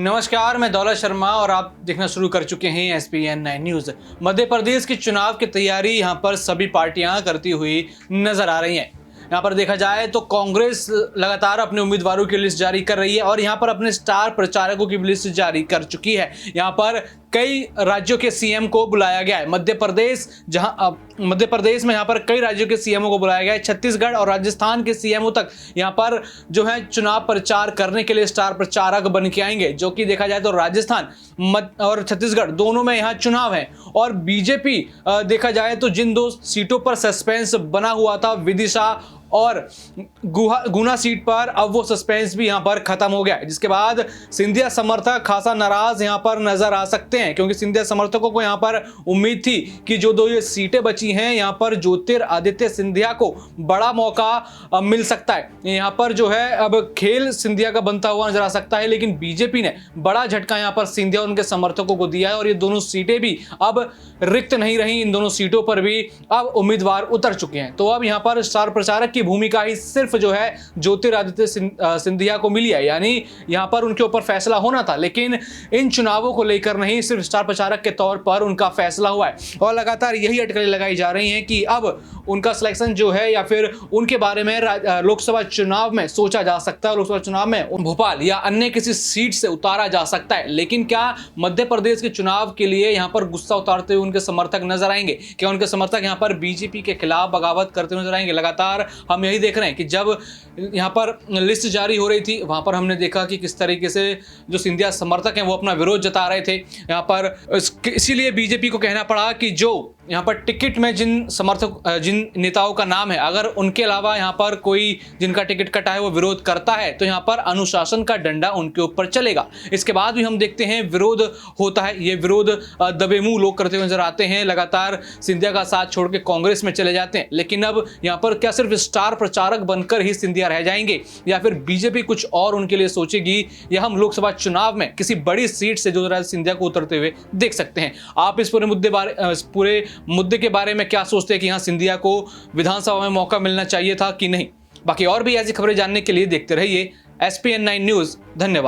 नमस्कार, मैं दौलत शर्मा और आप देखना शुरू कर चुके हैं SPN 9 न्यूज। मध्य प्रदेश के चुनाव की तैयारी यहां पर सभी पार्टियां करती हुई नजर आ रही हैं। यहाँ पर देखा जाए तो कांग्रेस लगातार अपने उम्मीदवारों की लिस्ट जारी कर रही है और यहाँ पर अपने स्टार प्रचारकों की लिस्ट जारी कर चुकी है। यहाँ पर कई राज्यों के सीएम को बुलाया गया है। मध्य प्रदेश में यहाँ पर कई राज्यों के सीएमओ को बुलाया गया है। छत्तीसगढ़ और राजस्थान के सीएमओ तक यहाँ पर जो है चुनाव प्रचार करने के लिए स्टार प्रचारक बन के आएंगे, जो कि देखा जाए तो राजस्थान और छत्तीसगढ़ दोनों में यहाँ चुनाव है। और बीजेपी देखा जाए तो जिन दो सीटों पर सस्पेंस बना हुआ था, विदिशा और गुना सीट पर, अब वो सस्पेंस भी यहां पर खत्म हो गया है, जिसके बाद सिंधिया समर्थक खासा नाराज यहां पर नजर आ सकते हैं, क्योंकि सिंधिया समर्थकों को यहां पर उम्मीद थी कि जो दो ये सीटें बची हैं यहां पर ज्योतिरादित्य सिंधिया को बड़ा मौका मिल सकता है। यहां पर जो है अब खेल सिंधिया का बनता हुआ नजर आ सकता है, लेकिन बीजेपी ने बड़ा झटका यहां पर सिंधिया और उनके समर्थकों को दिया है और ये दोनों सीटें भी अब रिक्त नहीं रही। इन दोनों सीटों पर भी अब उम्मीदवार उतर चुके हैं। तो अब यहां पर स्टार प्रचारक की भूमिका ही सिर्फ जो है ज्योतिरादित्य सिंधिया को मिली है, यानी यहां पर उनके ऊपर फैसला होना था, लेकिन इन चुनावों को लेकर नहीं, सिर्फ स्टार प्रचारक के तौर पर उनका फैसला हुआ है। और लगातार यही अटकलें लगाई जा रही हैं कि अब उनका सिलेक्शन जो है या फिर उनके बारे में लोकसभा चुनाव में सोचा जा सकता है, लोकसभा चुनाव में भोपाल या अन्य किसी सीट से उतारा जा सकता है। लेकिन क्या मध्य प्रदेश के चुनाव के लिए यहां पर गुस्सा उतारते हुए उनके समर्थक नजर आएंगे? क्या उनके समर्थक यहां पर बीजेपी के खिलाफ बगावत करते नजर आएंगे? लगातार हम यही देख रहे हैं कि जब यहाँ पर लिस्ट जारी हो रही थी, वहाँ पर हमने देखा कि किस तरीके से जो सिंधिया समर्थक हैं वो अपना विरोध जता रहे थे। यहाँ पर इसीलिए बीजेपी को कहना पड़ा कि जो यहाँ पर टिकट में जिन नेताओं का नाम है, अगर उनके अलावा यहाँ पर कोई जिनका टिकट कटा है वो विरोध करता है तो यहाँ पर अनुशासन का डंडा उनके ऊपर चलेगा। इसके बाद भी हम देखते हैं विरोध होता है। ये विरोध दबे मुंह लोग करते हुए नजर आते हैं, लगातार सिंधिया का साथ छोड़ के कांग्रेस में चले जाते हैं। लेकिन अब यहाँ पर क्या सिर्फ स्टार प्रचारक बनकर ही सिंधिया रह जाएंगे या फिर बीजेपी कुछ और उनके लिए सोचेगी, या हम लोकसभा चुनाव में किसी बड़ी सीट से जो सिंधिया को उतरते हुए देख सकते हैं? आप इस पूरे मुद्दे के बारे में क्या सोचते हैं कि यहां सिंधिया को विधानसभा में मौका मिलना चाहिए था कि नहीं? बाकी और भी ऐसी खबरें जानने के लिए देखते रहिए SPN 9 न्यूज। धन्यवाद।